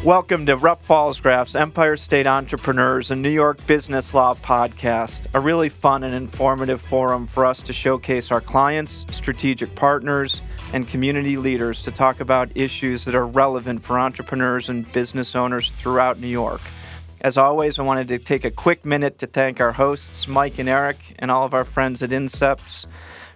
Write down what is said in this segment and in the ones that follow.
Welcome to Rupp Fallsgraff's Empire State Entrepreneurs and New York Business Law podcast, a really fun and informative forum for us to showcase our clients, strategic partners, and community leaders to talk about issues that are relevant for entrepreneurs and business owners throughout New York. As always, I wanted to take a quick minute to thank our hosts, Mike and Eric, and all of our friends at Incepts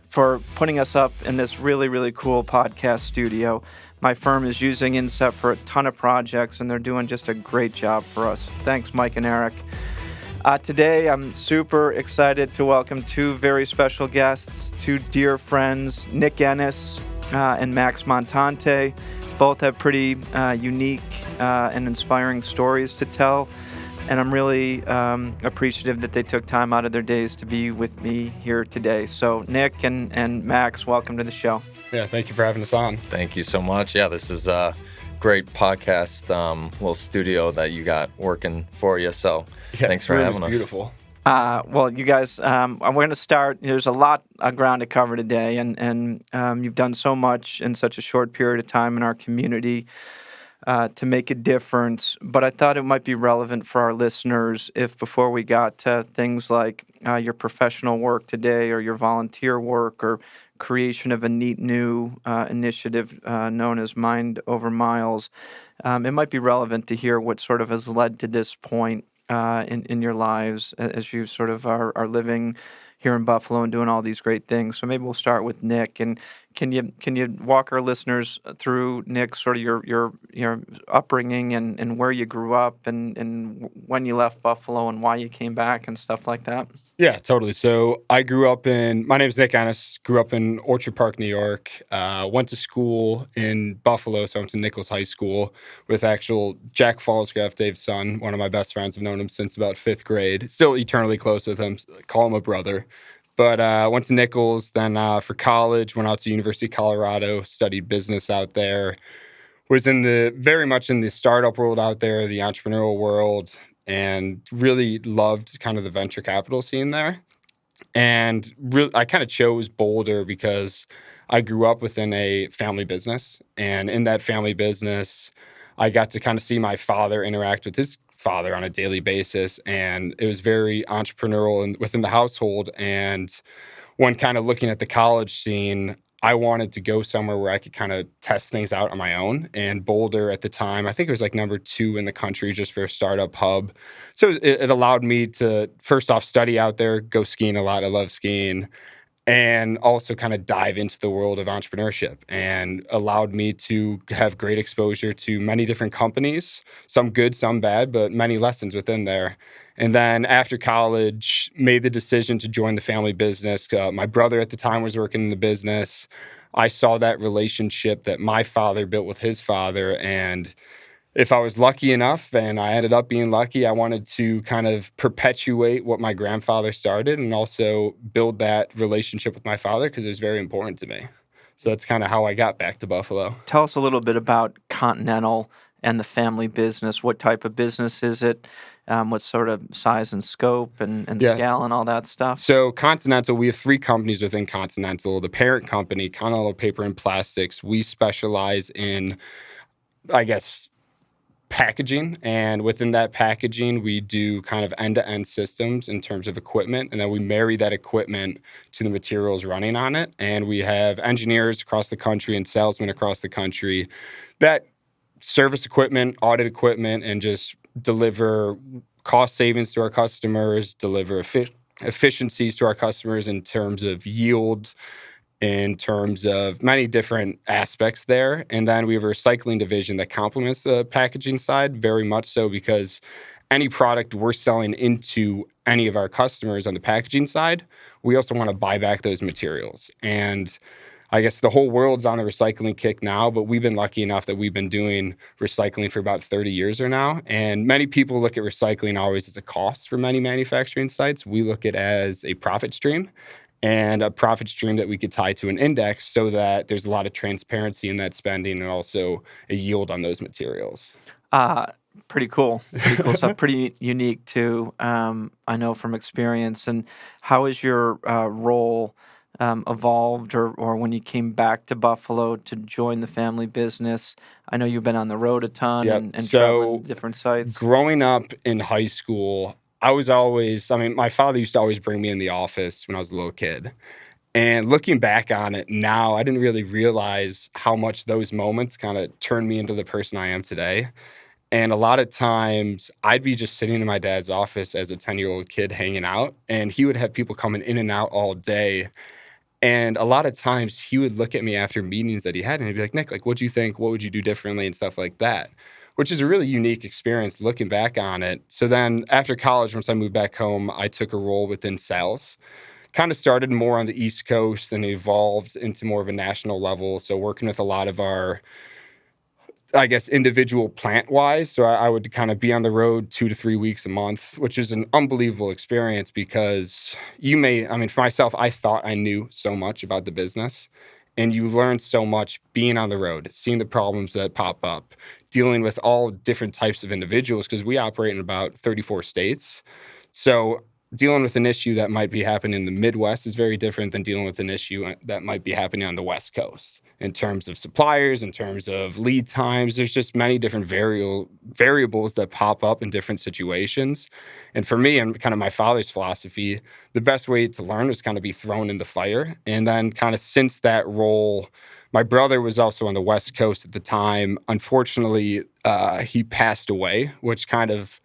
for putting us up in this really, really cool podcast studio. My firm is using Incept for a ton of projects, and they're doing just a great job for us. Thanks, Mike and Eric. Today, I'm super excited to welcome two very special guests, two dear friends, Nick Ennis and Max Montante. Both have pretty unique and inspiring stories to tell, and I'm really appreciative that they took time out of their days to be with me here today. So, Nick and Max, welcome to the show. Yeah, thank you for having us on. Thank you so much. Yeah, this is a great podcast, little studio that you got working for you. So thanks for having us. Beautiful. Well, you guys, we're going to start. There's a lot of ground to cover today, and you've done so much in such a short period of time in our community to make a difference. But I thought it might be relevant for our listeners if before we got to things like your professional work today or your volunteer work or creation of a neat new initiative known as Mind Over Miles, it might be relevant to hear what sort of has led to this point in your lives as you sort of are living here in Buffalo and doing all these great things. So maybe we'll start with Nick. And can you walk our listeners through, Nick, sort of your upbringing and where you grew up and when you left Buffalo and why you came back and stuff like that? Yeah, totally. So my name is Nick Ennis, grew up in Orchard Park, New York, went to school in Buffalo, so I went to Nichols High School with actual Jack Fallsgraff, Dave's son, one of my best friends. I've known him since about 5th grade, still eternally close with him, call him a brother. But went to Nichols, then for college, went out to University of Colorado, studied business out there, was very much in the startup world out there, the entrepreneurial world, and really loved kind of the venture capital scene there. And I kind of chose Boulder because I grew up within a family business. And in that family business, I got to kind of see my father interact with his father on a daily basis. And it was very entrepreneurial and within the household. And when kind of looking at the college scene, I wanted to go somewhere where I could kind of test things out on my own. And Boulder at the time, I think it was like number 2 in the country just for a startup hub. So it allowed me to, first off, study out there, go skiing a lot. I love skiing. And also kind of dive into the world of entrepreneurship, and allowed me to have great exposure to many different companies, some good, some bad, but many lessons within there. And then after college, made the decision to join the family business. My brother at the time was working in the business. I saw that relationship that my father built with his father, and if I was lucky enough, and I ended up being lucky, I wanted to kind of perpetuate what my grandfather started and also build that relationship with my father because it was very important to me. So that's kind of how I got back to Buffalo. Tell us a little bit about Continental and the family business. What type of business is it? What sort of size and scope and scale and all that stuff? So Continental, we have 3 companies within Continental. The parent company, Continental Paper and Plastics, we specialize in, packaging, and within that packaging we do kind of end-to-end systems in terms of equipment, and then we marry that equipment to the materials running on it, and we have engineers across the country and salesmen across the country that service equipment, audit equipment, and just deliver cost savings to our customers, deliver efficiencies to our customers in terms of yield, in terms of many different aspects there. And then we have a recycling division that complements the packaging side very much so, because any product we're selling into any of our customers on the packaging side, we also want to buy back those materials. And I guess the whole world's on a recycling kick now, but we've been lucky enough that we've been doing recycling for about 30 years or now. And many people look at recycling always as a cost for many manufacturing sites. We look at it as a profit stream, and a profit stream that we could tie to an index so that there's a lot of transparency in that spending and also a yield on those materials. Pretty cool. Pretty cool stuff. Pretty unique too, I know from experience. And how is your role evolved, or when you came back to Buffalo to join the family business? I know you've been on the road a ton Yep. and traveling So to different sites. growing up in high school, my father used to always bring me in the office when I was a little kid. And looking back on it now, I didn't really realize how much those moments kind of turned me into the person I am today. And a lot of times I'd be just sitting in my dad's office as a 10-year-old kid hanging out, and he would have people coming in and out all day. And a lot of times he would look at me after meetings that he had and he'd be like, Nick, like, what do you think? What would you do differently and stuff like that? Which is a really unique experience looking back on it. So then after college, once I moved back home, I took a role within sales. Kind of started more on the East Coast and evolved into more of a national level. So working with a lot of our, I guess, individual plant wise. So I would kind of be on the road 2 to 3 weeks a month, which is an unbelievable experience because for myself, I thought I knew so much about the business, and you learn so much being on the road, seeing the problems that pop up, dealing with all different types of individuals because we operate in about 34 states. So dealing with an issue that might be happening in the Midwest is very different than dealing with an issue that might be happening on the West Coast. In terms of suppliers, in terms of lead times, there's just many different variables that pop up in different situations. And for me, and kind of my father's philosophy, the best way to learn was kind of be thrown in the fire. And then kind of since that role, my brother was also on the West Coast at the time. Unfortunately, he passed away, which kind of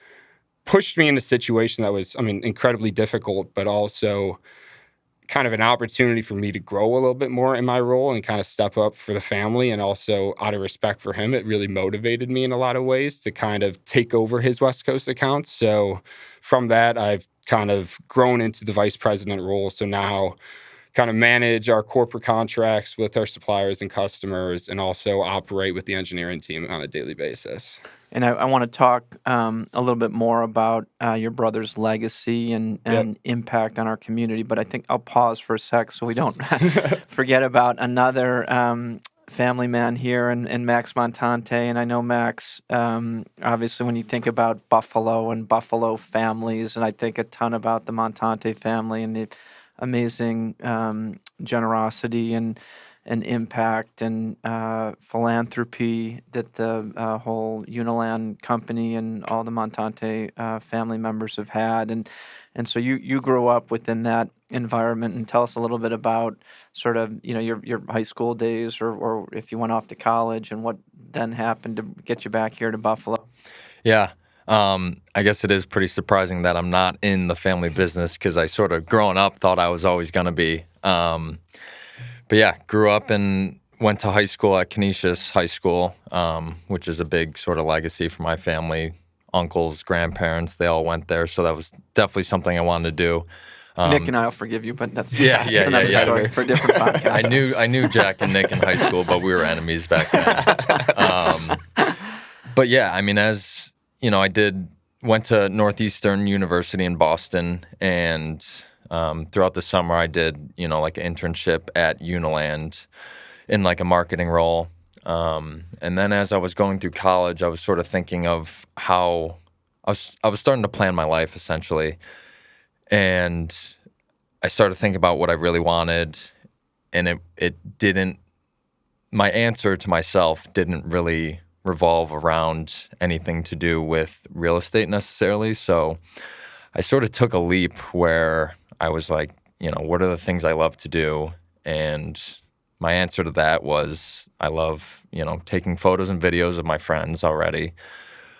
pushed me in a situation that was, incredibly difficult, but also kind of an opportunity for me to grow a little bit more in my role and kind of step up for the family. And also out of respect for him, it really motivated me in a lot of ways to kind of take over his West Coast accounts. So from that, I've kind of grown into the vice president role. So now kind of manage our corporate contracts with our suppliers and customers and also operate with the engineering team on a daily basis. And I want to talk a little bit more about your brother's legacy and Yep. impact on our community, but I think I'll pause for a sec so we don't forget about another family man here in Max Montante. And I know Max, obviously, when you think about Buffalo and Buffalo families, and I think a ton about the Montante family and the amazing generosity and impact and philanthropy that the whole Uniland company and all the Montante family members have had. And so you grew up within that environment, and tell us a little bit about sort of, your high school days or if you went off to college and what then happened to get you back here to Buffalo. Yeah. I guess it is pretty surprising that I'm not in the family business because I sort of growing up thought I was always going to be. But yeah, grew up and went to high school at Canisius High School, which is a big sort of legacy for my family. Uncles, grandparents, they all went there. So that was definitely something I wanted to do. Nick and I'll forgive you, but that's another story for a different podcast. I knew Jack and Nick in high school, but we were enemies back then. But yeah, as went to Northeastern University in Boston, and throughout the summer I did, like an internship at Uniland in like a marketing role. And then as I was going through college, I was sort of thinking of how I was starting to plan my life essentially. And I started thinking about what I really wanted, and my answer to myself didn't really revolve around anything to do with real estate necessarily. So I sort of took a leap where I was like, what are the things I love to do? And my answer to that was I love, taking photos and videos of my friends already.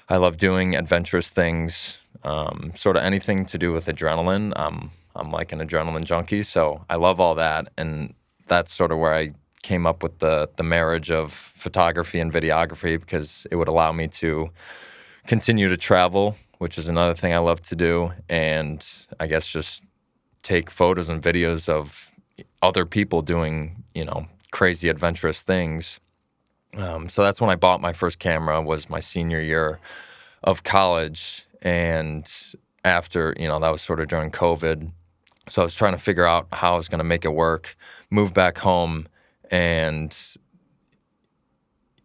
I love doing adventurous things, sort of anything to do with adrenaline. I'm like an adrenaline junkie, so I love all that. And that's sort of where I came up with the marriage of photography and videography, because it would allow me to continue to travel, which is another thing I love to do, and I guess just take photos and videos of other people doing, crazy adventurous things. So that's when I bought my first camera, was my senior year of college, and after, that was sort of during COVID. So I was trying to figure out how I was going to make it work, move back home, and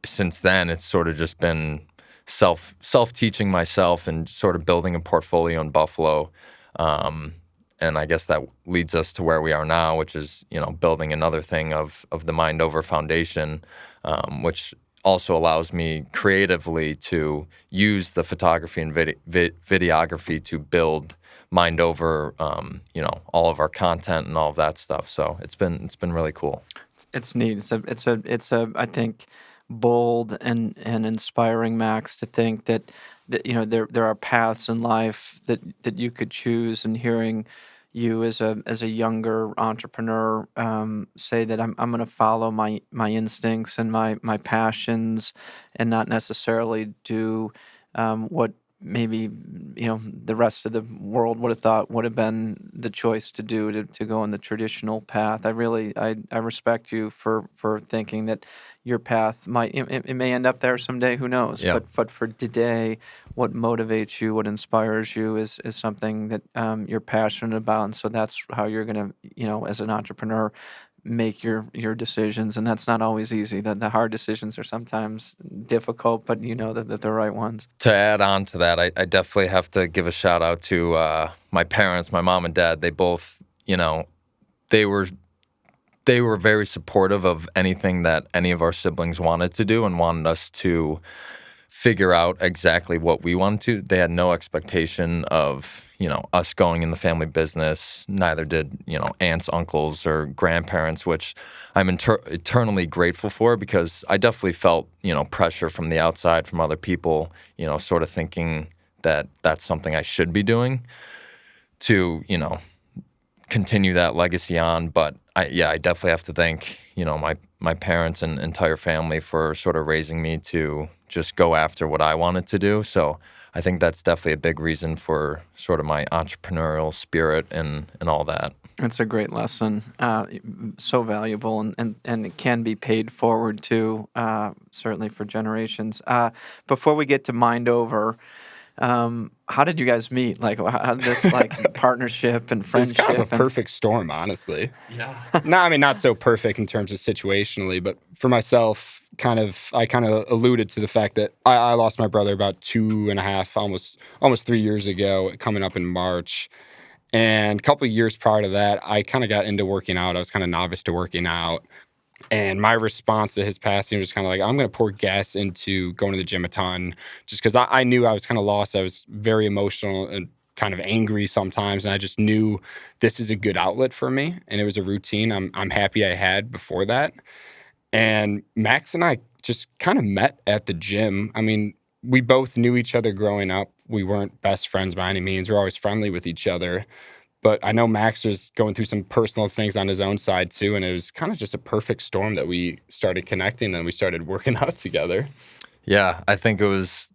since then it's sort of just been self-teaching myself and sort of building a portfolio in Buffalo. and I guess that leads us to where we are now, which is, building another thing of the Mind Over Foundation, which also allows me creatively to use the photography and videography to build Mind Over, all of our content and all of that stuff. So it's been really cool. It's neat. It's a I think bold and inspiring, Max, to think that there are paths in life that you could choose, and hearing you as a younger entrepreneur say that I'm going to follow my instincts and my passions, and not necessarily do what maybe the rest of the world would have thought would have been the choice to do, to go in the traditional path. I respect you for thinking that your path it may end up there someday, who knows. Yeah. But for today, what motivates you, what inspires you is something that you're passionate about, and so that's how you're going to, as an entrepreneur, make your decisions. And that's not always easy. The hard decisions are sometimes difficult, but that they're the right ones. To add on to that, I definitely have to give a shout out to my parents, my mom and dad. They both, they were very supportive of anything that any of our siblings wanted to do and wanted us to figure out exactly what we wanted to. They had no expectation of, us going in the family business. Neither did, aunts, uncles, or grandparents, which I'm eternally grateful for, because I definitely felt, pressure from the outside, from other people, sort of thinking that that's something I should be doing to, continue that legacy on. But I definitely have to thank, my parents and entire family for sort of raising me to just go after what I wanted to do. So I think that's definitely a big reason for sort of my entrepreneurial spirit and all that. It's a great lesson, so valuable, and it can be paid forward to, certainly for generations. Before we get to Mind Over, how did you guys meet? Like, how did this partnership and friendship? It's kind of a perfect storm, honestly. Yeah. No, I mean, not so perfect in terms of situationally, but for myself, I kind of alluded to the fact that I lost my brother about 2.5, almost 3 years ago, coming up in March. And a couple of years prior to that, I kind of got into working out. I was kind of novice to working out. And my response to his passing was kind of like, I'm going to pour gas into going to the gym a ton, just because I knew I was kind of lost. I was very emotional and kind of angry sometimes. And I just knew this is a good outlet for me. And it was a routine I'm happy I had before that. And Max and I just kind of met at the gym. I mean, we both knew each other growing up. We weren't best friends by any means. We were always friendly with each other. But I know Max was going through some personal things on his own side too. And it was kind of just a perfect storm that we started connecting and we started working out together. Yeah, I think it was,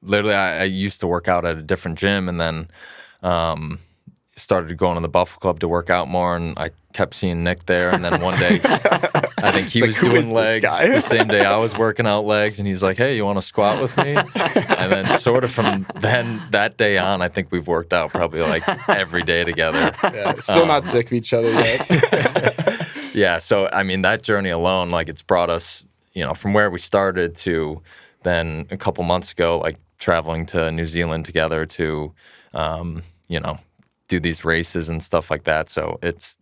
literally I used to work out at a different gym, and then started going to the Buffalo Club to work out more, and I kept seeing Nick there. And then one day, I think he was doing legs the same day I was working out legs, and he's like, "Hey, you want to squat with me?" And then sort of from that day on, I think we've worked out probably like every day together. Yeah, still not sick of each other yet. Yeah, so I mean, that journey alone, like, it's brought us, from where we started to then a couple months ago, like traveling to New Zealand together to, do these races and stuff like that. So it's,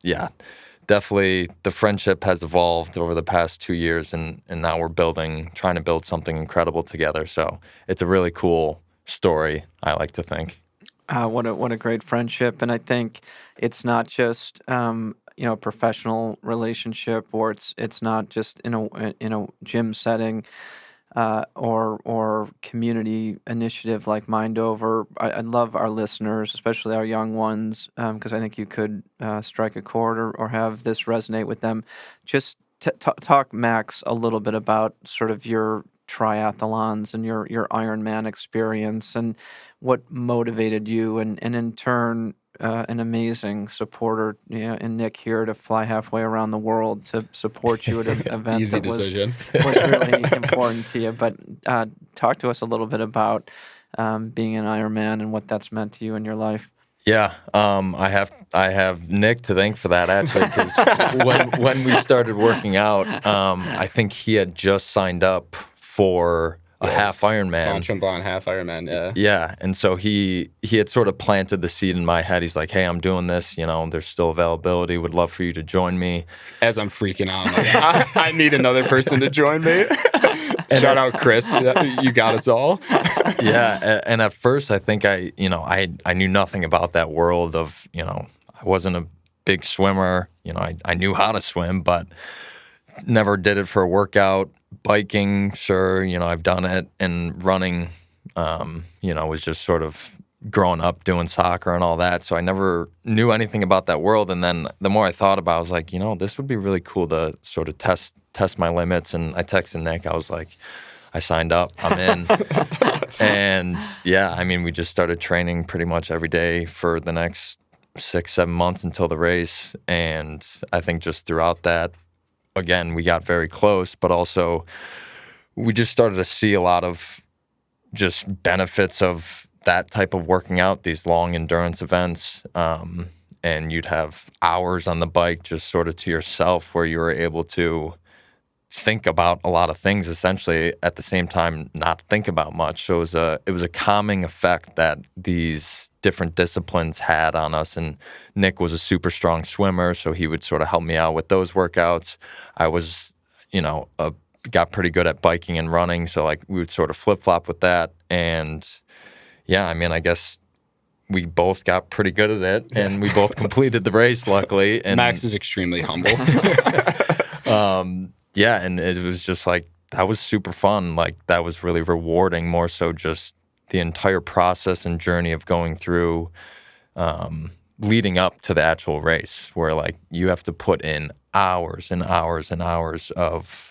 definitely the friendship has evolved over the past 2 years, and now we're trying to build something incredible together. So it's a really cool story, I like to think. What a great friendship. And I think it's not just a professional relationship, or it's not just in a gym setting, or community initiative like Mind Over. I love our listeners, especially our young ones, because I think you could strike a chord or have this resonate with them. Just talk, Max, a little bit about sort of your triathlons and your Ironman experience, and what motivated you, and in turn, an amazing supporter, in Nick here, to fly halfway around the world to support you at an event Easy that decision. was really important to you. But talk to us a little bit about being an Ironman and what that's meant to you in your life. Yeah, I have Nick to thank for that, actually, because when we started working out, I think he had just signed up for a half Ironman. Mont Tremblant half Ironman, yeah. Yeah, and so he had sort of planted the seed in my head. He's like, "Hey, I'm doing this. There's still availability. Would love for you to join me." As I'm freaking out, I'm like, I need another person to join me. Shout out Chris, you got us all. Yeah, and at first I think I knew nothing about that world of, I wasn't a big swimmer. I knew how to swim, but never did it for a workout. Biking, sure, I've done it, and running, was just sort of growing up doing soccer and all that. So I never knew anything about that world. And then the more I thought about it, I was like, this would be really cool to sort of test my limits. And I texted Nick. I was like, I signed up. I'm in. And yeah, I mean, we just started training pretty much every day for the next 6-7 months until the race. And I think just throughout that, again, we got very close, but also we just started to see a lot of just benefits of that type of working out, these long endurance events. And you'd have hours on the bike just sort of to yourself where you were able to think about a lot of things, essentially at the same time not think about much. So it was a calming effect that these different disciplines had on us. And Nick was a super strong swimmer, so he would sort of help me out with those workouts. I was, got pretty good at biking and running, so like we would sort of flip-flop with that. And yeah, I mean, I guess we both got pretty good at it, and we both completed the race, luckily. And Max is extremely humble. Yeah, and it was just like, that was super fun. Like, that was really rewarding, more so just the entire process and journey of going through leading up to the actual race, where like you have to put in hours and hours and hours of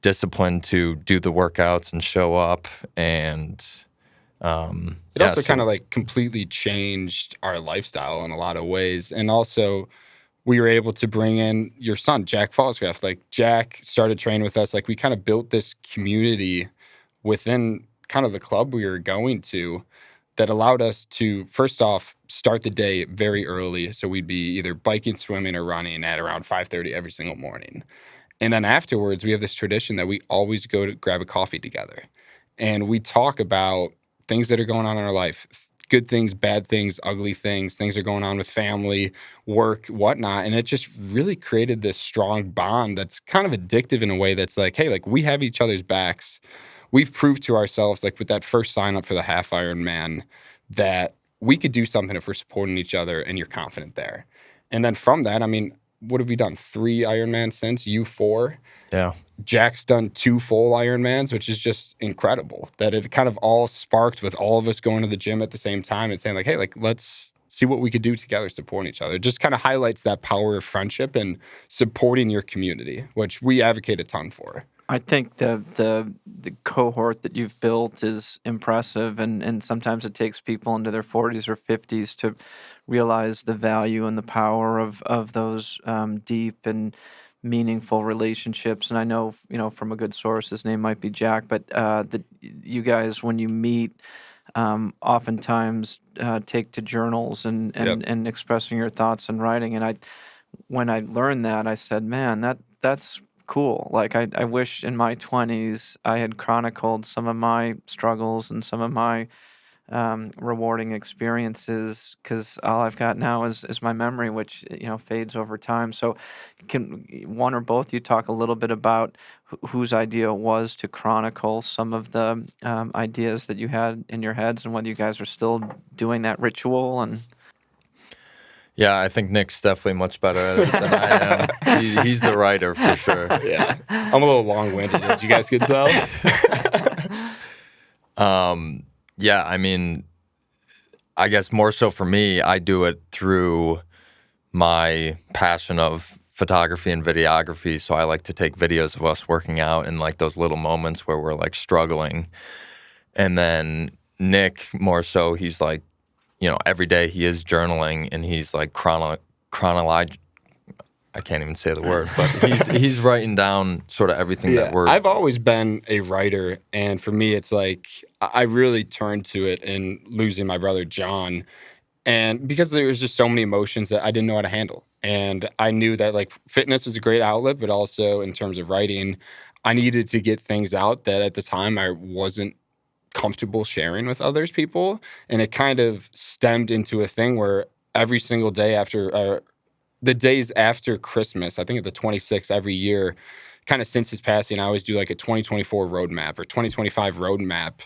discipline to do the workouts and show up. And it also kind of like completely changed our lifestyle in a lot of ways. And also we were able to bring in your son, Jack Falsgraf. Like, Jack started training with us. Like, we kind of built this community within kind of the club we were going to that allowed us to, first off, start the day very early. So we'd be either biking, swimming, or running at around 5:30 every single morning. And then afterwards, we have this tradition that we always go to grab a coffee together. And we talk about things that are going on in our life, good things, bad things, ugly things that are going on with family, work, whatnot. And it just really created this strong bond that's kind of addictive in a way that's like, hey, like, we have each other's backs. We've proved to ourselves, like with that first sign up for the half Ironman, that we could do something if we're supporting each other and you're confident there. And then from that, I mean, what have we done? 3 Ironmans since, you 4. Yeah. Jack's done 2 full Ironmans, which is just incredible that it kind of all sparked with all of us going to the gym at the same time and saying like, hey, like, let's see what we could do together, supporting each other. It just kind of highlights that power of friendship and supporting your community, which we advocate a ton for. I think the cohort that you've built is impressive, and sometimes it takes people into their 40s or 50s to realize the value and the power of those deep and meaningful relationships. And I know, from a good source, his name might be Jack, but that you guys, when you meet, oftentimes take to journals and and expressing your thoughts and writing. And when I learned that, I said, man, that's cool. Like, I wish in my 20s I had chronicled some of my struggles and some of my rewarding experiences, because all I've got now is my memory, which fades over time. So can one or both you talk a little bit about whose idea it was to chronicle some of the ideas that you had in your heads, and whether you guys are still doing that ritual? And Yeah, I think Nick's definitely much better at it than I am. He's the writer for sure. Yeah, I'm a little long-winded, as you guys can tell. Yeah, I mean, I guess more so for me, I do it through my passion of photography and videography. So I like to take videos of us working out and like those little moments where we're like struggling. And then Nick, more so, he's like, every day he is journaling, and he's like chronological. I can't even say the word, but he's writing down sort of everything that we're... I've always been a writer, and for me, it's like I really turned to it in losing my brother, John, and because there was just so many emotions that I didn't know how to handle. And I knew that like fitness was a great outlet, but also in terms of writing, I needed to get things out that at the time I wasn't comfortable sharing with others people. And it kind of stemmed into a thing where every single day after the days after Christmas, I think at the 26th every year, kind of since his passing, I always do like a 2024 roadmap or 2025 roadmap.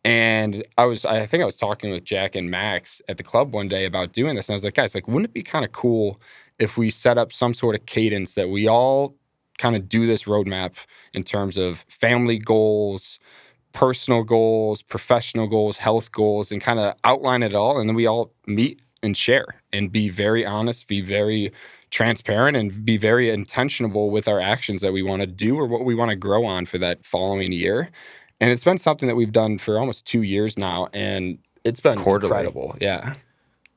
And I think I was talking with Jack and Max at the club one day about doing this. And I was like, guys, like, wouldn't it be kind of cool if we set up some sort of cadence that we all kind of do this roadmap in terms of family goals, personal goals, professional goals, health goals, and kind of outline it all. And then we all meet and share and be very honest, be very transparent, and be very intentional with our actions that we want to do or what we want to grow on for that following year. And it's been something that we've done for almost 2 years now, and it's been incredible. Yeah.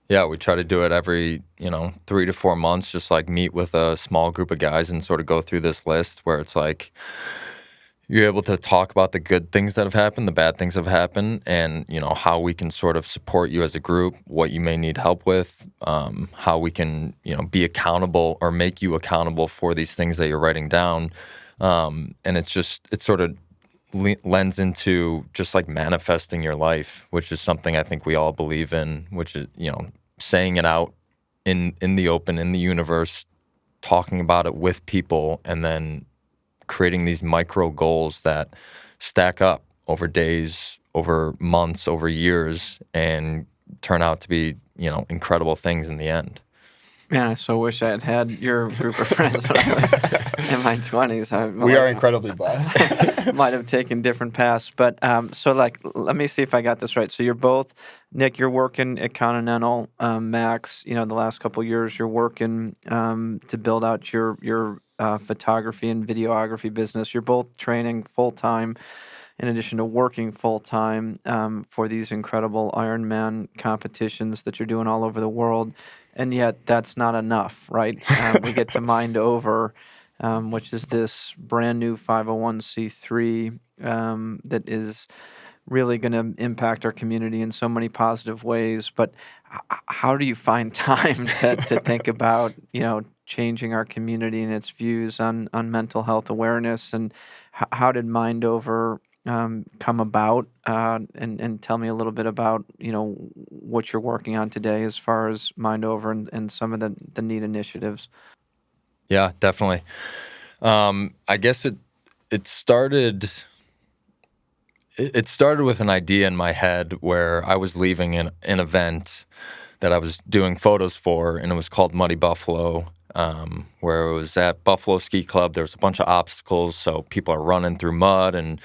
Yeah, we try to do it every, 3 to 4 months, just like meet with a small group of guys and sort of go through this list where it's like you're able to talk about the good things that have happened, the bad things that have happened, and, how we can sort of support you as a group, what you may need help with, how we can, be accountable or make you accountable for these things that you're writing down. And it sort of lends into just like manifesting your life, which is something I think we all believe in, which is, saying it out in the open, in the universe, talking about it with people, and then creating these micro goals that stack up over days, over months, over years, and turn out to be, incredible things in the end. Man, I so wish I had had your group of friends when I was in my 20s. We are incredibly blessed. Might have taken different paths. But so, let me see if I got this right. So you're both, Nick, you're working at Continental. Max, the last couple of years, you're working to build out your photography and videography business. You're both training full-time in addition to working full-time for these incredible Ironman competitions that you're doing all over the world. And yet that's not enough, right? We get to Mind Over, which is this brand new 501c3 that is really going to impact our community in so many positive ways. But how do you find time to think about, changing our community and its views on mental health awareness? And how did Mind Over come about, and tell me a little bit about what you're working on today as far as Mind Over and some of the neat initiatives. Yeah, definitely. I guess it started with an idea in my head where I was leaving an event that I was doing photos for, and it was called Muddy Buffalo, where it was at Buffalo Ski Club. There was a bunch of obstacles, so people are running through mud and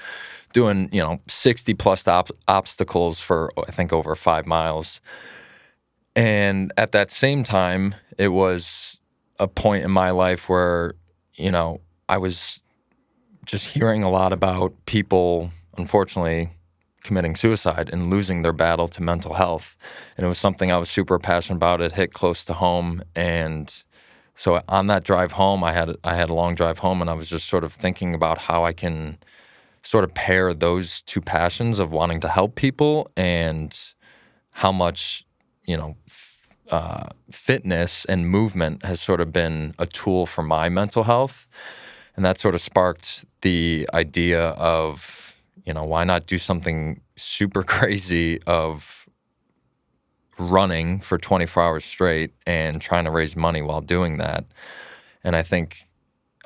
doing, 60 plus obstacles for, I think, over 5 miles. And at that same time, it was a point in my life where, I was just hearing a lot about people, unfortunately, committing suicide and losing their battle to mental health. And it was something I was super passionate about. It hit close to home. And so on that drive home, I had a long drive home, and I was just sort of thinking about how I can sort of pair those two passions of wanting to help people and how much, fitness and movement has sort of been a tool for my mental health. And that sort of sparked the idea of, why not do something super crazy of running for 24 hours straight and trying to raise money while doing that. And I think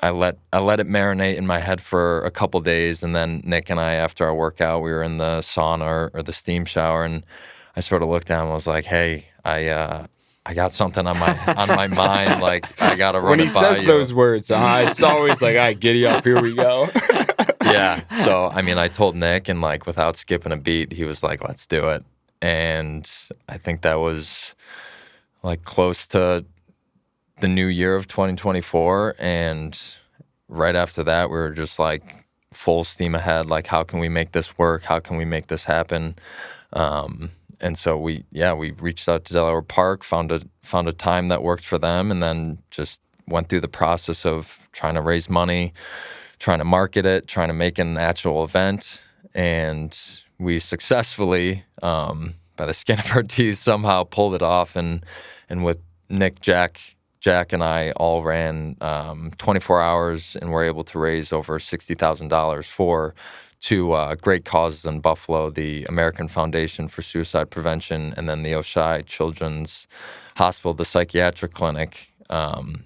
I let it marinate in my head for a couple days, and then Nick and I, after our workout, we were in the sauna or the steam shower, and I sort of looked down and was like, "Hey, I got something on my mind. Like, I gotta run it by you." When he says those words, it's always like, "All right, giddy up, here we go." Yeah. So I told Nick, and like without skipping a beat, he was like, "Let's do it." And I think that was like close to the new year of 2024, and right after that we were just like full steam ahead, like, how can we make this work, how can we make this happen? And so we reached out to Delaware Park, found a time that worked for them, and then just went through the process of trying to raise money, trying to market it, trying to make it an actual event. And we successfully, by the skin of our teeth, somehow pulled it off. And with Nick, Jack Jack and I all ran 24 hours and were able to raise over $60,000 for two great causes in Buffalo, the American Foundation for Suicide Prevention, and then the Oshai Children's Hospital, the psychiatric clinic. And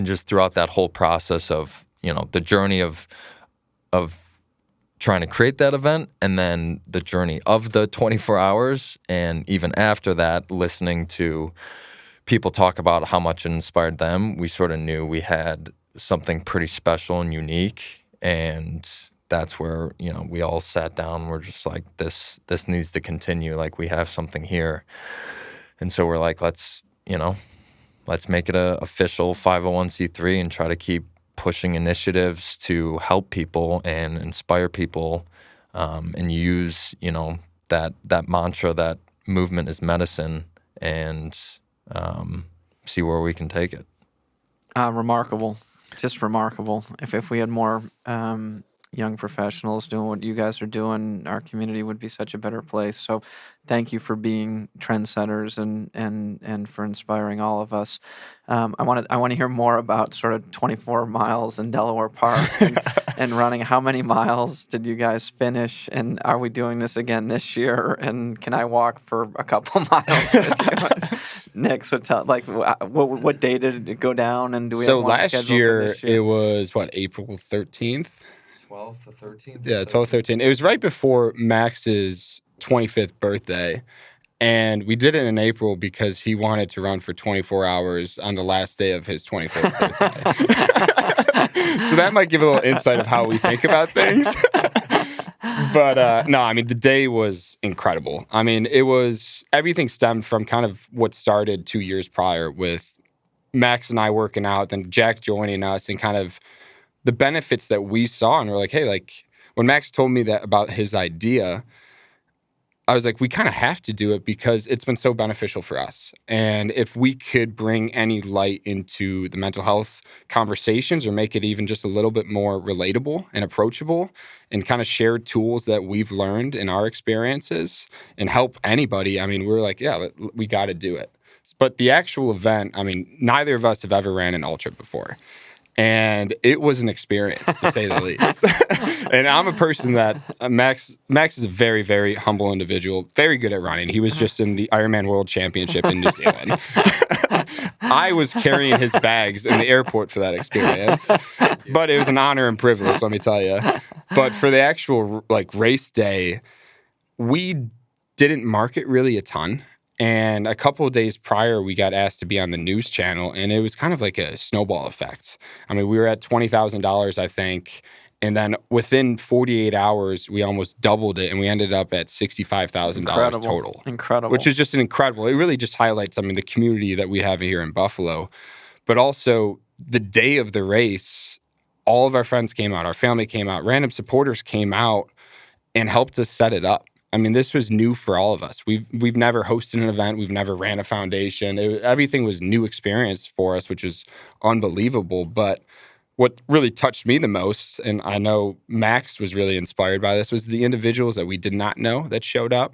just throughout that whole process of, the journey of trying to create that event, and then the journey of the 24 hours, and even after that, listening to people talk about how much it inspired them, we sort of knew we had something pretty special and unique. And that's where, we all sat down. We're just like, this needs to continue. Like, we have something here. And so we're like, let's make it a official 501c3 and try to keep pushing initiatives to help people and inspire people, and use, that mantra, that movement is medicine, and see where we can take it. Remarkable. Just remarkable. If we had more young professionals doing what you guys are doing, our community would be such a better place. So thank you for being trendsetters and for inspiring all of us. I want to hear more about sort of 24 miles in Delaware Park and running. How many miles did you guys finish? And are we doing this again this year? And can I walk for a couple miles with you? Nick, so tell, what day did it go down? And do we have one last scheduled for year, this year? it was, April 13th? 12th to 13th? Yeah, 12th, 13th. It was right before Max's 25th birthday. And we did it in April because he wanted to run for 24 hours on the last day of his 25th birthday. So that might give a little insight of how we think about things. But no, I mean, the day was incredible. I mean, everything stemmed from kind of what started 2 years prior with Max and I working out, then Jack joining us, and kind of the benefits that we saw. And we're like, hey, when Max told me that about his idea, I was like, we kind of have to do it because it's been so beneficial for us. And if we could bring any light into the mental health conversations, or make it even just a little bit more relatable and approachable, and kind of share tools that we've learned in our experiences and help anybody, I mean, we're like, yeah, we got to do it. But the actual event, I mean, neither of us have ever ran an ultra before. And it was an experience, to say the least. And I'm a person that Max is a very, very humble individual, very good at running. He was just in the Ironman World Championship in New Zealand. I was carrying his bags in the airport for that experience. But it was an honor and privilege, let me tell you. But for the actual race day, we didn't market really a ton. And a couple of days prior, we got asked to be on the news channel, and it was kind of like a snowball effect. I mean, we were at $20,000, I think, and then within 48 hours, we almost doubled it, and we ended up at $65,000 total. Incredible. Which is just incredible. It really just highlights, I mean, the community that we have here in Buffalo. But also, the day of the race, all of our friends came out, our family came out, random supporters came out and helped us set it up. I mean, this was new for all of us. We've never hosted an event. We've never ran a foundation. Everything was new experience for us, which was unbelievable. But what really touched me the most, and I know Max was really inspired by this, was the individuals that we did not know that showed up.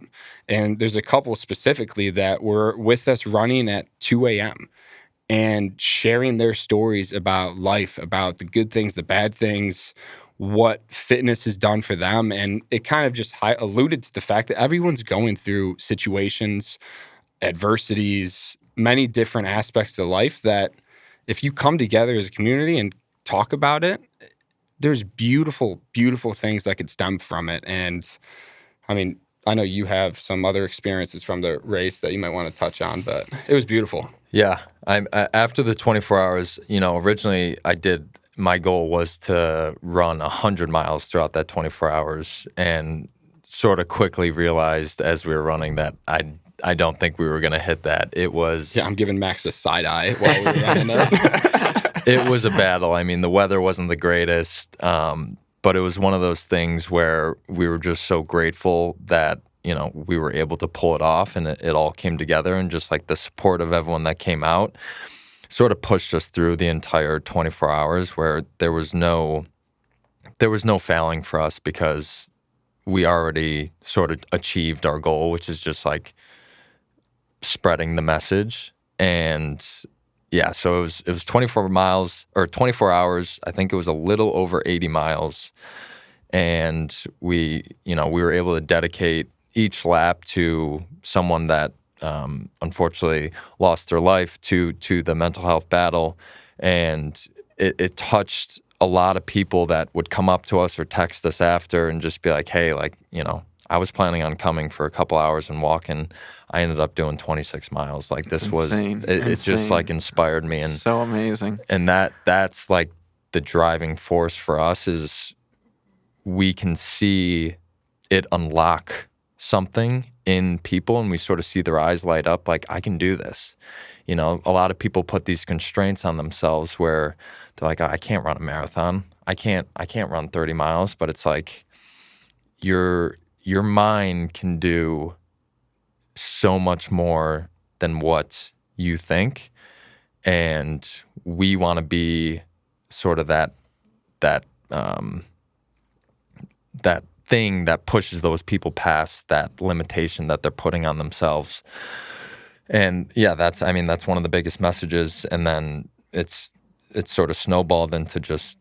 And there's a couple specifically that were with us running at 2 a.m. and sharing their stories about life, about the good things, the bad things, what fitness has done for them. And it kind of just alluded to the fact that everyone's going through situations, adversities, many different aspects of life that if you come together as a community and talk about it, there's beautiful, beautiful things that could stem from it. And I mean, I know you have some other experiences from the race that you might want to touch on, but it was beautiful. Yeah. After the 24 hours, originally my goal was to run 100 miles throughout that 24 hours, and sort of quickly realized as we were running that I don't think we were going to hit that. It was... Yeah, I'm giving Max a side eye while we were running that. It was a battle. I mean, the weather wasn't the greatest, but it was one of those things where we were just so grateful that, we were able to pull it off, and it all came together, and just like the support of everyone that came out sort of pushed us through the entire 24 hours, where there was no failing for us, because we already sort of achieved our goal, which is just like spreading the message. And So it was 24 miles or 24 hours. I think it was a little over 80 miles, and we were able to dedicate each lap to someone that unfortunately lost their life to the mental health battle, and it touched a lot of people that would come up to us or text us after and just be like, hey, I was planning on coming for a couple hours and walking. I ended up doing 26 miles. Like this was, it just like inspired me. And so amazing. And that's like the driving force for us is we can see it unlock something in people and we sort of see their eyes light up like, I can do this. A lot of people put these constraints on themselves where they're like, I can't run a marathon. I can't run 30 miles, but it's like your mind can do so much more than what you think. And we want to be sort of that thing that pushes those people past that limitation that they're putting on themselves. And that's one of the biggest messages. And then it's sort of snowballed into just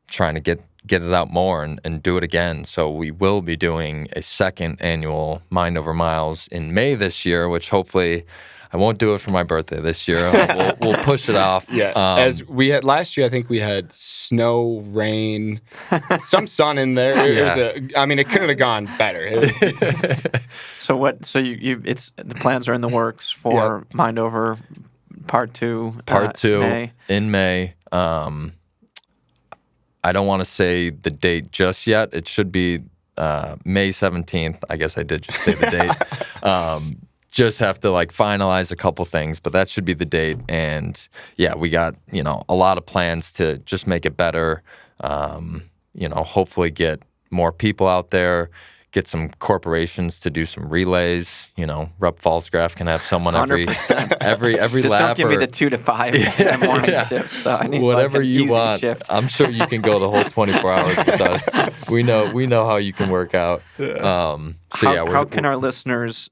trying to get it out more and do it again. So we will be doing a second annual Mind Over Miles in May this year, which hopefully I won't do it for my birthday this year. We'll push it off. As we had last year, I think we had snow, rain, some sun in there. It couldn't have gone better. So it's the plans are in the works for Mind Over Part 2. May. In May. I don't want to say the date just yet. It should be May 17th. I guess I did just say the date. Just have to finalize a couple things, but that should be the date. And we got, a lot of plans to just make it better. Hopefully get more people out there, get some corporations to do some relays. Rupp Falsgraf can have someone every Just lap. Don't give me the 2 to 5 in the morning shift. So I need whatever you easy want. Shift. I'm sure you can go the whole 24 hours with us. We know how you can work out. How can our listeners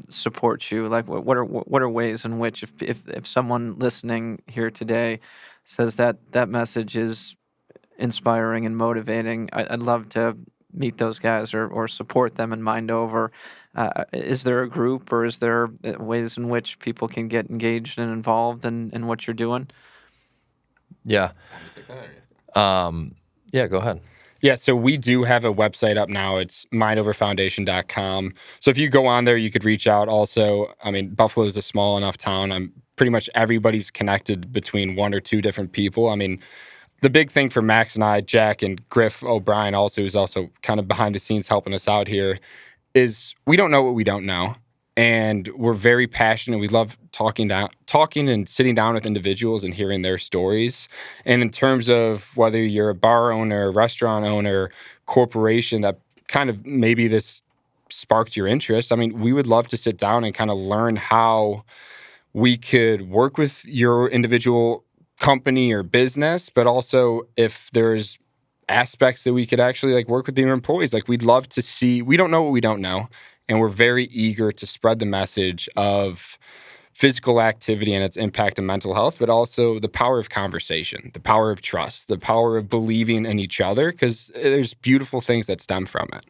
support you? Like, what are ways in which if someone listening here today says that message is inspiring and motivating, I'd love to meet those guys or support them in Mind Over. Is there a group or is there ways in which people can get engaged and involved in what you're doing? Yeah. Go ahead. Yeah, so we do have a website up now. It's mindoverfoundation.com. So if you go on there, you could reach out. Also, Buffalo is a small enough town. Pretty much everybody's connected between one or two different people. The big thing for Max and I, Jack and Griff O'Brien also, who's also kind of behind the scenes helping us out here, is we don't know what we don't know. And we're very passionate. We love talking and sitting down with individuals and hearing their stories. And in terms of whether you're a bar owner, restaurant owner, corporation, that kind of maybe this sparked your interest. We would love to sit down and kind of learn how we could work with your individual company or business, but also if there's aspects that we could actually work with your employees. We'd love to see, we don't know what we don't know. And we're very eager to spread the message of physical activity and its impact on mental health, but also the power of conversation, the power of trust, the power of believing in each other, because there's beautiful things that stem from it.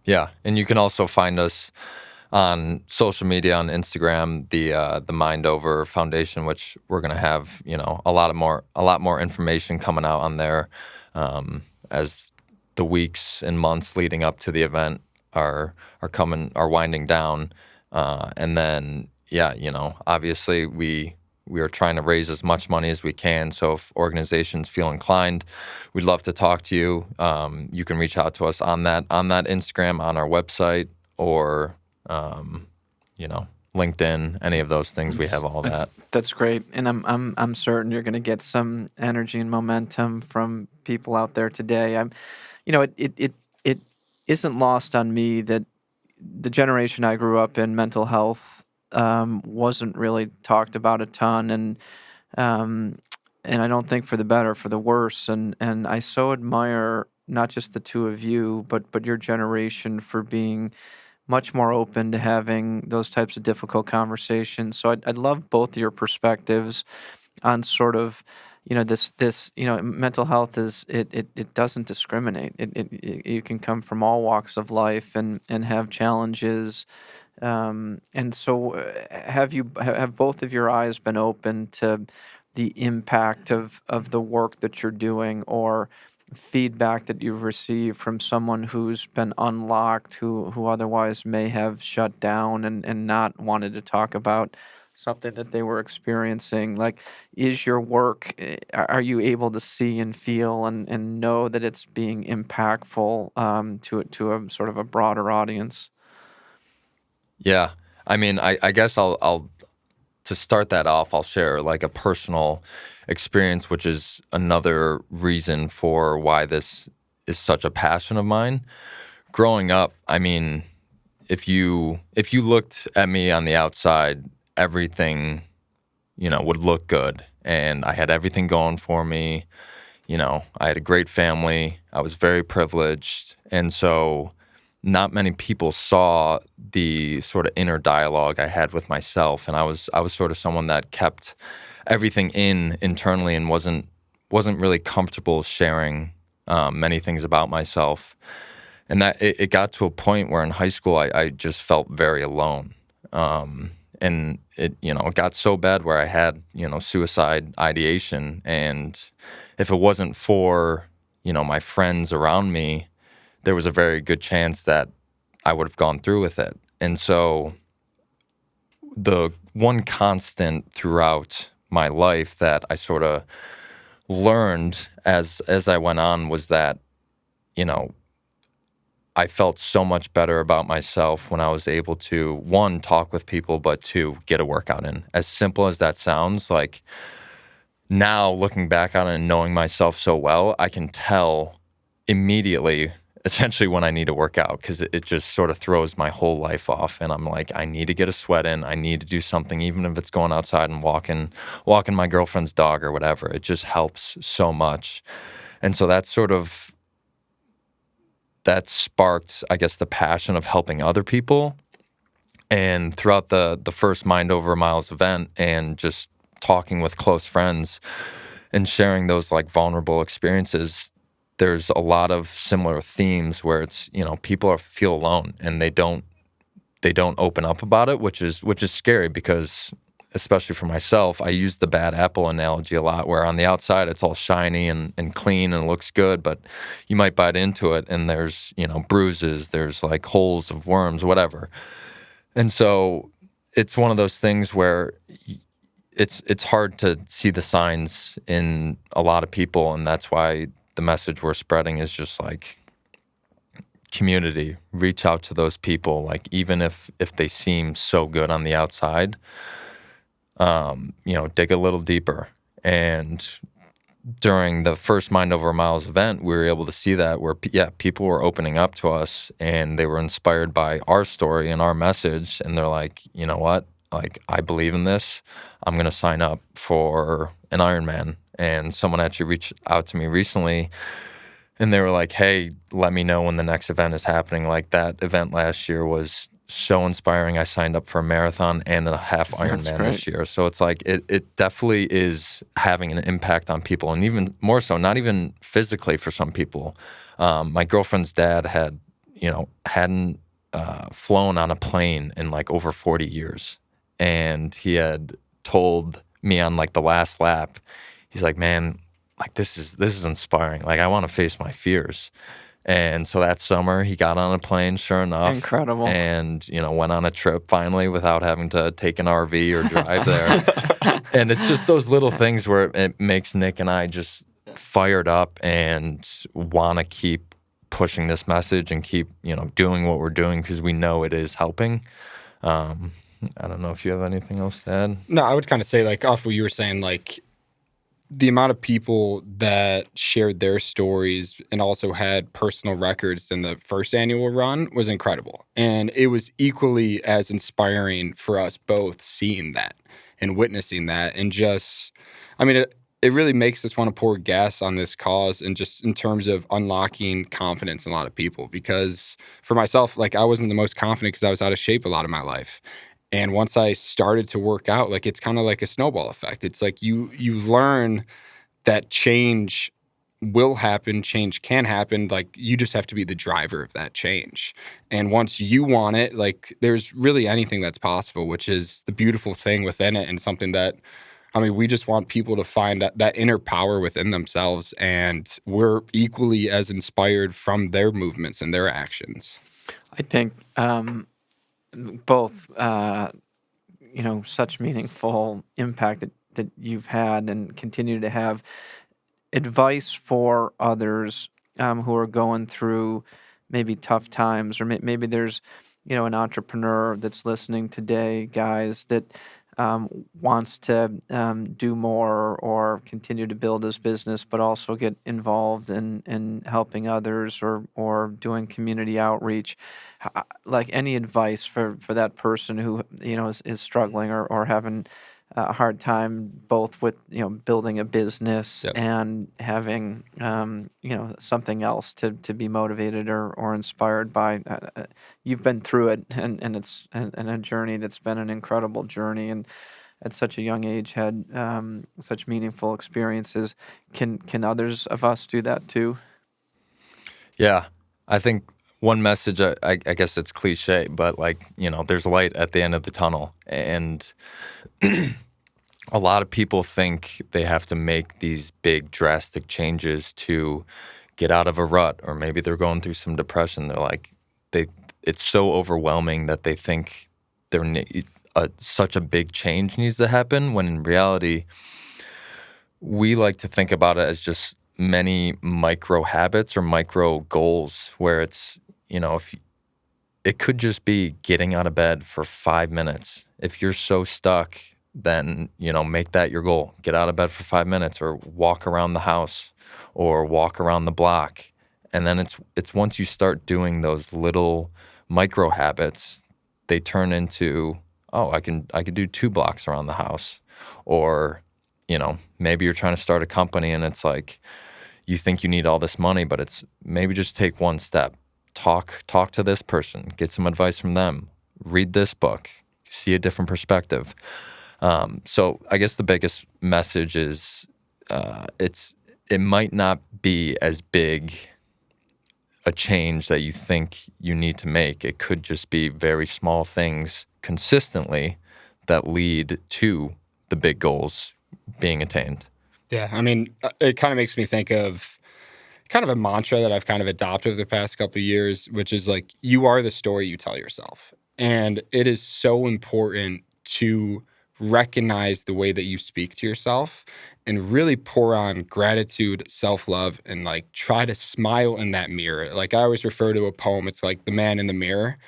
Yeah, and you can also find us on social media, on Instagram, the Mind Over Foundation, which we're going to have, a lot more information coming out on there as the weeks and months leading up to the event are winding down, and then obviously we are trying to raise as much money as we can. So if organizations feel inclined, we'd love to talk to you. You can reach out to us on that Instagram, on our website, or LinkedIn, any of those things. We have all that. That's great, and I'm certain you're going to get some energy and momentum from people out there today. It isn't lost on me that the generation I grew up in, mental health wasn't really talked about a ton, and I don't think for the better, for the worse. And I so admire not just the two of you, but your generation for being much more open to having those types of difficult conversations. So I'd love both of your perspectives on sort of, this mental health is it doesn't discriminate. You can come from all walks of life and have challenges. And so, have both of your eyes been open to the impact of the work that you're doing, or feedback that you've received from someone who's been unlocked, who otherwise may have shut down and not wanted to talk about something that they were experiencing? Like, is your work, are you able to see and feel and know that it's being impactful to a sort of a broader audience? Yeah. I mean, I guess I'll to start that off, I'll share like a personal experience, which is another reason for why this is such a passion of mine. Growing up, I mean, if you looked at me on the outside, everything, would look good, and I had everything going for me. I had a great family. I was very privileged, and so not many people saw the sort of inner dialogue I had with myself, and I was sort of someone that kept everything in internally and wasn't really comfortable sharing many things about myself. And that it got to a point where in high school I just felt very alone. And it got so bad where I had, suicide ideation. And if it wasn't for, my friends around me, there was a very good chance that I would have gone through with it. And so the one constant throughout my life that I sort of learned as I went on was that, you know, I felt so much better about myself when I was able to, one, talk with people, but two, get a workout in. As simple as that sounds, like now looking back on it and knowing myself so well, I can tell immediately, essentially, when I need to work out, because it just sort of throws my whole life off. And I'm like, I need to get a sweat in. I need to do something, even if it's going outside and walking my girlfriend's dog or whatever. It just helps so much. And so that sparked, I guess, the passion of helping other people. And throughout the first Mind Over Miles event and just talking with close friends and sharing those like vulnerable experiences, there's a lot of similar themes where it's, people feel alone and they don't open up about it, which is scary because, especially for myself, I use the bad apple analogy a lot, where on the outside it's all shiny and clean and looks good, but you might bite into it and there's, bruises, there's like holes of worms, whatever. And so it's one of those things where it's hard to see the signs in a lot of people, and that's why the message we're spreading is just like, community, reach out to those people, like even if they seem so good on the outside, dig a little deeper. And during the first Mind Over Miles event, we were able to see that where, people were opening up to us and they were inspired by our story and our message. And they're like, you know what? Like, I believe in this. I'm going to sign up for an Ironman. And someone actually reached out to me recently and they were like, hey, let me know when the next event is happening. Like, that event last year was so inspiring. I signed up for a marathon and a half Ironman this year. So it's like, it definitely is having an impact on people. And even more so, not even physically for some people. My girlfriend's dad hadn't flown on a plane in like over 40 years. And he had told me on like the last lap, he's like, man, like this is inspiring. Like, I want to face my fears. And so that summer he got on a plane, sure enough. Incredible. And, went on a trip finally without having to take an RV or drive there. And it's just those little things where it makes Nick and I just fired up and want to keep pushing this message and keep, doing what we're doing because we know it is helping. I don't know if you have anything else to add. No, I would kind of say, like, off what you were saying, like, the amount of people that shared their stories and also had personal records in the first annual run was incredible. And it was equally as inspiring for us both seeing that and witnessing that. And just, I mean, it really makes us want to pour gas on this cause, and just in terms of unlocking confidence in a lot of people. Because for myself, like, I wasn't the most confident because I was out of shape a lot of my life. And once I started to work out, like it's kind of like a snowball effect. It's like you learn that change will happen, change can happen. Like you just have to be the driver of that change. And once you want it, like there's really anything that's possible, which is the beautiful thing within it, and something that, I mean, we just want people to find that inner power within themselves, and we're equally as inspired from their movements and their actions. I think both, such meaningful impact that you've had and continue to have. Advice for others who are going through maybe tough times, or maybe there's, an entrepreneur that's listening today, guys, that wants to do more or continue to build his business, but also get involved in helping others or doing community outreach. Like any advice for that person who, is struggling or having a hard time both with building a business Yep. and having something else to be motivated or inspired by. You've been through it, and it's and a journey that's been an incredible journey, and at such a young age had such meaningful experiences. Can others of us do that too? Yeah, I think one message, I guess it's cliche, but there's light at the end of the tunnel. And a lot of people think they have to make these big drastic changes to get out of a rut, or maybe they're going through some depression. It's so overwhelming that they think such a big change needs to happen, when in reality, we like to think about it as just many micro habits or micro goals, where it's, it could just be getting out of bed for 5 minutes. If you're so stuck, then, make that your goal. Get out of bed for 5 minutes, or walk around the house, or walk around the block. And then it's once you start doing those little micro habits, they turn into, oh, I could do 2 blocks around the house. Or, maybe you're trying to start a company and it's like, you think you need all this money, but it's maybe just take one step. Talk to this person, get some advice from them, read this book, see a different perspective. So I guess the biggest message is it might not be as big a change that you think you need to make. It could just be very small things consistently that lead to the big goals being attained. Yeah, I mean, it kind of makes me think of kind of a mantra that I've kind of adopted over the past couple of years, which is like, you are the story you tell yourself. And it is so important to recognize the way that you speak to yourself and really pour on gratitude, self-love, and like try to smile in that mirror. Like I always refer to a poem, it's like The Man in the Mirror.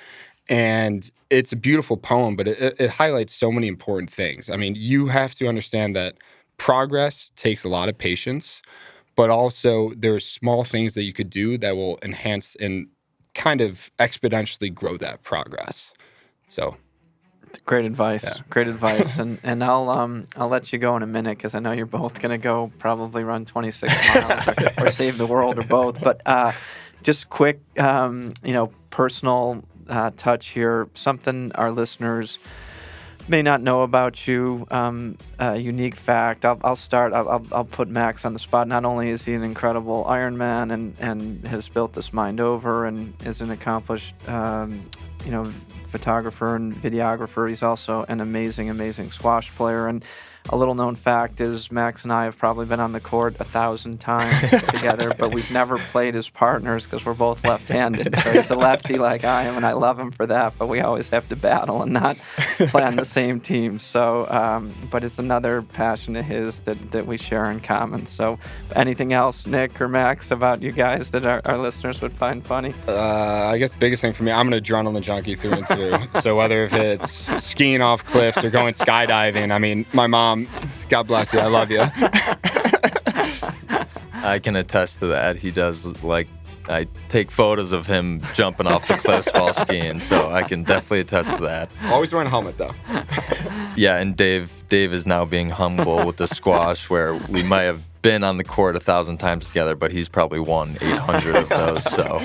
And it's a beautiful poem, but it highlights so many important things. I mean, you have to understand that progress takes a lot of patience, but also there's small things that you could do that will enhance and kind of exponentially grow that progress. So Great advice. Yeah. Great advice. And I'll let you go in a minute, because I know you're both going to go probably run 26 miles or save the world, or both. But just quick, personal touch here. Something our listeners may not know about you. A unique fact. I'll start. I'll put Max on the spot. Not only is he an incredible Ironman and has built this mind over and is an accomplished, photographer and videographer, he's also an amazing squash player. And a little known fact is Max and I have probably been on the court 1,000 times together, but we've never played as partners because we're both left-handed. So he's a lefty like I am, and I love him for that, but we always have to battle and not play on the same team. So, but it's another passion of his that we share in common. So anything else, Nick or Max, about you guys that our listeners would find funny? I guess the biggest thing for me, I'm an adrenaline junkie through and through. So whether if it's skiing off cliffs or going skydiving, I mean, my mom, God bless you, I love you. I can attest to that. He does, I take photos of him jumping off the cliffs while skiing, so I can definitely attest to that. Always wearing a helmet, though. Yeah, and Dave is now being humble with the squash, where we might have been on the court 1,000 times together, but he's probably won 800 of those. So,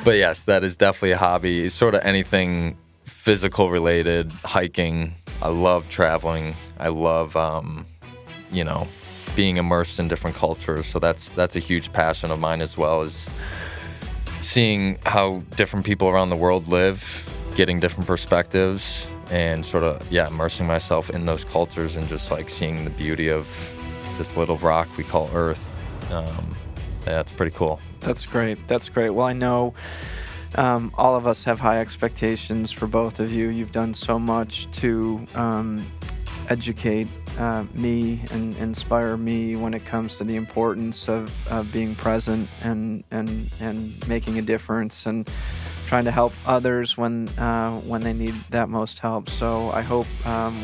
but yes, that is definitely a hobby. Sort of anything physical related, hiking. I love traveling. I love, being immersed in different cultures. So that's a huge passion of mine as well, is seeing how different people around the world live, getting different perspectives, and sort of, immersing myself in those cultures and just like seeing the beauty of this little rock we call Earth. That's pretty cool. That's great. Well, I know all of us have high expectations for both of you. You've done so much to educate me and inspire me when it comes to the importance of being present and making a difference and trying to help others when they need that most help. So I hope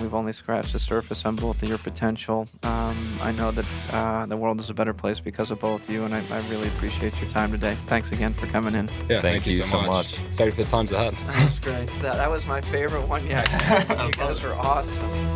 we've only scratched the surface on both of your potential. I know that the world is a better place because of both of you, and I really appreciate your time today. Thanks again for coming in. Yeah, Thank you so much. Excited for the times ahead. That was great. That was my favorite one yet. You guys are awesome.